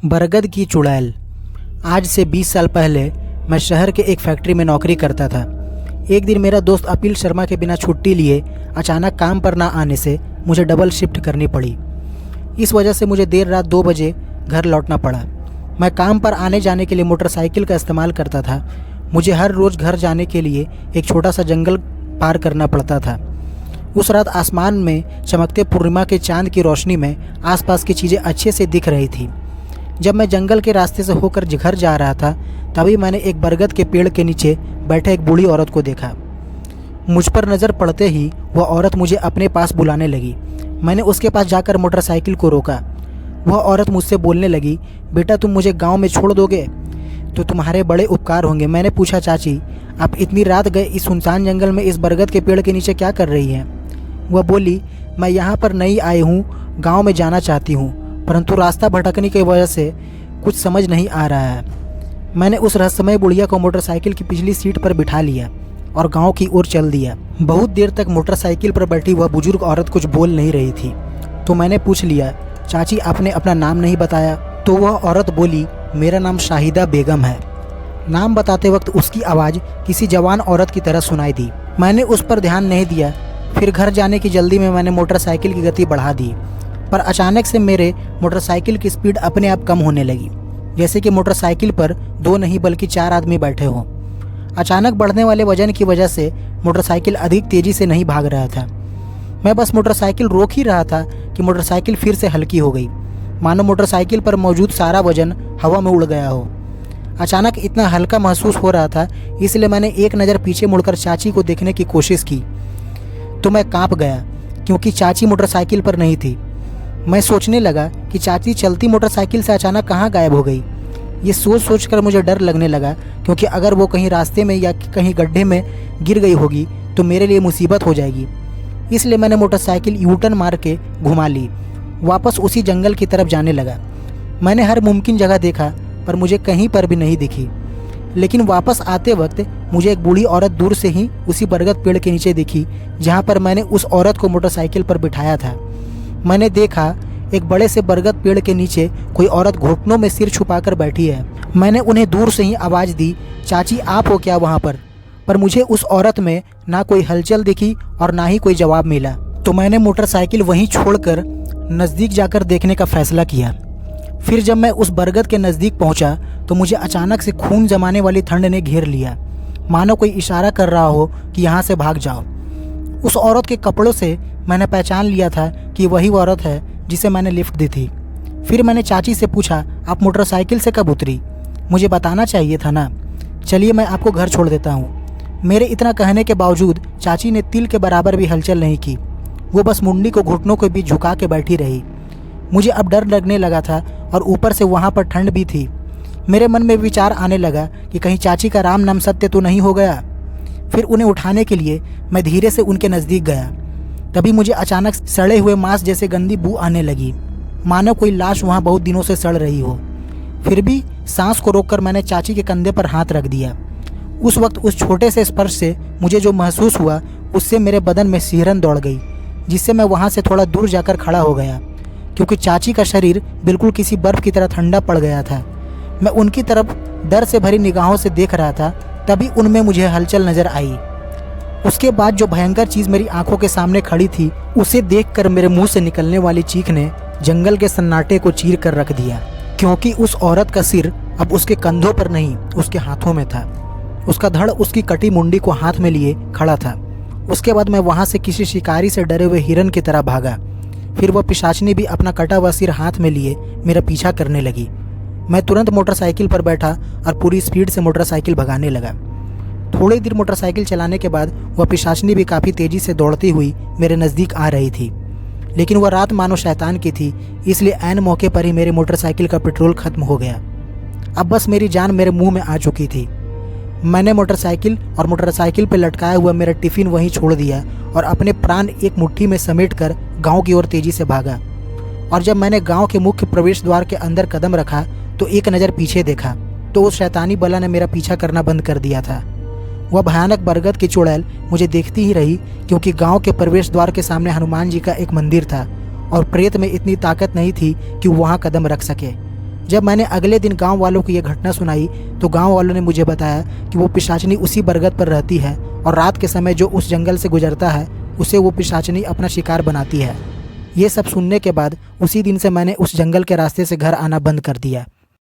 बरगद की चुड़ैल। आज से 20 साल पहले मैं शहर के एक फैक्ट्री में नौकरी करता था। एक दिन मेरा दोस्त अपिल शर्मा के बिना छुट्टी लिए अचानक काम पर ना आने से मुझे डबल शिफ्ट करनी पड़ी। इस वजह से मुझे देर रात 2 बजे घर लौटना पड़ा। मैं काम पर आने जाने के लिए मोटरसाइकिल का इस्तेमाल करता था। मुझे हर रोज़ घर जाने के लिए एक छोटा सा जंगल पार करना पड़ता था। उस रात आसमान में चमकते पूर्णिमा के चांद की रोशनी में आसपास की चीज़ें अच्छे से दिख रही थी। जब मैं जंगल के रास्ते से होकर घर जा रहा था तभी मैंने एक बरगद के पेड़ के नीचे बैठे एक बूढ़ी औरत को देखा। मुझ पर नज़र पड़ते ही वह औरत मुझे अपने पास बुलाने लगी। मैंने उसके पास जाकर मोटरसाइकिल को रोका। वह औरत मुझसे बोलने लगी, बेटा तुम मुझे गांव में छोड़ दोगे तो तुम्हारे बड़े उपकार होंगे। मैंने पूछा, चाची आप इतनी रात गए इस सुनसान जंगल में इस बरगद के पेड़ के नीचे क्या कर रही हैं? वह बोली, मैं यहाँ पर नई आई हूँ, गांव में जाना चाहती हूँ, परंतु रास्ता भटकने की वजह से कुछ समझ नहीं आ रहा है। मैंने उस रहस्यमय बुढ़िया को मोटरसाइकिल की पिछली सीट पर बिठा लिया और गांव की ओर चल दिया। बहुत देर तक मोटरसाइकिल पर बैठी वह बुजुर्ग औरत कुछ बोल नहीं रही थी, तो मैंने पूछ लिया, चाची आपने अपना नाम नहीं बताया? तो वह औरत बोली, मेरा नाम शाहिदा बेगम है। नाम बताते वक्त उसकी आवाज़ किसी जवान औरत की तरह सुनाई दी। मैंने उस पर ध्यान नहीं दिया। फिर घर जाने की जल्दी में मैंने मोटरसाइकिल की गति बढ़ा दी, पर अचानक से मेरे मोटरसाइकिल की स्पीड अपने आप कम होने लगी, जैसे कि मोटरसाइकिल पर 2 नहीं बल्कि 4 आदमी बैठे हों। अचानक बढ़ने वाले वजन की वजह से मोटरसाइकिल अधिक तेज़ी से नहीं भाग रहा था। मैं बस मोटरसाइकिल रोक ही रहा था कि मोटरसाइकिल फिर से हल्की हो गई, मानो मोटरसाइकिल पर मौजूद सारा वजन हवा में उड़ गया हो। अचानक इतना हल्का महसूस हो रहा था, इसलिए मैंने एक नज़र पीछे मुड़कर चाची को देखने की कोशिश की तो मैं कांप गया, क्योंकि चाची मोटरसाइकिल पर नहीं थी। मैं सोचने लगा कि चाची चलती मोटरसाइकिल से अचानक कहाँ गायब हो गई। ये सोच कर मुझे डर लगने लगा, क्योंकि अगर वो कहीं रास्ते में या कहीं गड्ढे में गिर गई होगी तो मेरे लिए मुसीबत हो जाएगी। इसलिए मैंने मोटरसाइकिल यूटर्न मार के घुमा ली, वापस उसी जंगल की तरफ जाने लगा। मैंने हर मुमकिन जगह देखा पर मुझे कहीं पर भी नहीं दिखी। लेकिन वापस आते वक्त मुझे एक बूढ़ी औरत दूर से ही उसी बरगद पेड़ के नीचे दिखी, जहाँ पर मैंने उस औरत को मोटरसाइकिल पर बिठाया था। मैंने देखा एक बड़े से बरगद पेड़ के नीचे कोई औरत घुटनों में सिर छुपाकर बैठी है। मैंने उन्हें दूर से ही आवाज़ दी, चाची आप हो क्या वहाँ पर मुझे उस औरत में ना कोई हलचल दिखी और ना ही कोई जवाब मिला। तो मैंने मोटरसाइकिल वहीं छोड़कर नज़दीक जाकर देखने का फैसला किया। फिर जब मैं उस बरगद के नज़दीक पहुंचा तो मुझे अचानक से खून जमाने वाली ठंड ने घेर लिया, मानो कोई इशारा कर रहा हो कि यहाँ से भाग जाओ। उस औरत के कपड़ों से मैंने पहचान लिया था कि वही वो औरत है जिसे मैंने लिफ्ट दी थी। फिर मैंने चाची से पूछा, आप मोटरसाइकिल से कब उतरी? मुझे बताना चाहिए था ना। चलिए मैं आपको घर छोड़ देता हूँ। मेरे इतना कहने के बावजूद चाची ने तिल के बराबर भी हलचल नहीं की। वो बस मुंडी को घुटनों के बीच झुका के बैठी रही। मुझे अब डर लगने लगा था और ऊपर से वहाँ पर ठंड भी थी। मेरे मन में विचार आने लगा कि कहीं चाची का राम नाम सत्य तो नहीं हो गया। फिर उन्हें उठाने के लिए मैं धीरे से उनके नज़दीक गया। तभी मुझे अचानक सड़े हुए मांस जैसे गंदी बू आने लगी, मानो कोई लाश वहाँ बहुत दिनों से सड़ रही हो। फिर भी सांस को रोककर मैंने चाची के कंधे पर हाथ रख दिया। उस वक्त उस छोटे से स्पर्श से मुझे जो महसूस हुआ उससे मेरे बदन में सिहरन दौड़ गई, जिससे मैं वहाँ से थोड़ा दूर जाकर खड़ा हो गया, क्योंकि चाची का शरीर बिल्कुल किसी बर्फ़ की तरह ठंडा पड़ गया था। मैं उनकी तरफ डर से भरी निगाहों से देख रहा था, तभी उनमें मुझे हलचल नज़र आई। उसके बाद जो भयंकर चीज़ मेरी आंखों के सामने खड़ी थी, उसे देखकर मेरे मुंह से निकलने वाली चीख ने जंगल के सन्नाटे को चीर कर रख दिया, क्योंकि उस औरत का सिर अब उसके कंधों पर नहीं उसके हाथों में था। उसका धड़ उसकी कटी मुंडी को हाथ में लिए खड़ा था। उसके बाद मैं वहाँ से किसी शिकारी से डरे हुए हिरन की तरह भागा। फिर वह पिशाचनी भी अपना कटा हुआ सिर हाथ में लिए मेरा पीछा करने लगी। मैं तुरंत मोटरसाइकिल पर बैठा और पूरी स्पीड से मोटरसाइकिल भगाने लगा। थोड़ी देर मोटरसाइकिल चलाने के बाद वह पिशाचनी भी काफ़ी तेज़ी से दौड़ती हुई मेरे नज़दीक आ रही थी। लेकिन वह रात मानो शैतान की थी, इसलिए ऐन मौके पर ही मेरी मोटरसाइकिल का पेट्रोल ख़त्म हो गया। अब बस मेरी जान मेरे मुंह में आ चुकी थी। मैंने मोटरसाइकिल पर लटकाया हुआ मेरा टिफ़िन वहीं छोड़ दिया और अपने प्राण एक मुट्ठी में समेटकर गांव की ओर तेज़ी से भागा। और जब मैंने गांव के मुख्य प्रवेश द्वार के अंदर कदम रखा तो एक नज़र पीछे देखा तो उस शैतानी बला ने मेरा पीछा करना बंद कर दिया था। वह भयानक बरगद की चुड़ैल मुझे देखती ही रही, क्योंकि गांव के प्रवेश द्वार के सामने हनुमान जी का एक मंदिर था और प्रेत में इतनी ताकत नहीं थी कि वहाँ कदम रख सके। जब मैंने अगले दिन गांव वालों को यह घटना सुनाई तो गांव वालों ने मुझे बताया कि वो पिशाचनी उसी बरगद पर रहती है और रात के समय जो उस जंगल से गुजरता है उसे वो पिशाचनी अपना शिकार बनाती है। ये सब सुनने के बाद उसी दिन से मैंने उस जंगल के रास्ते से घर आना बंद कर दिया।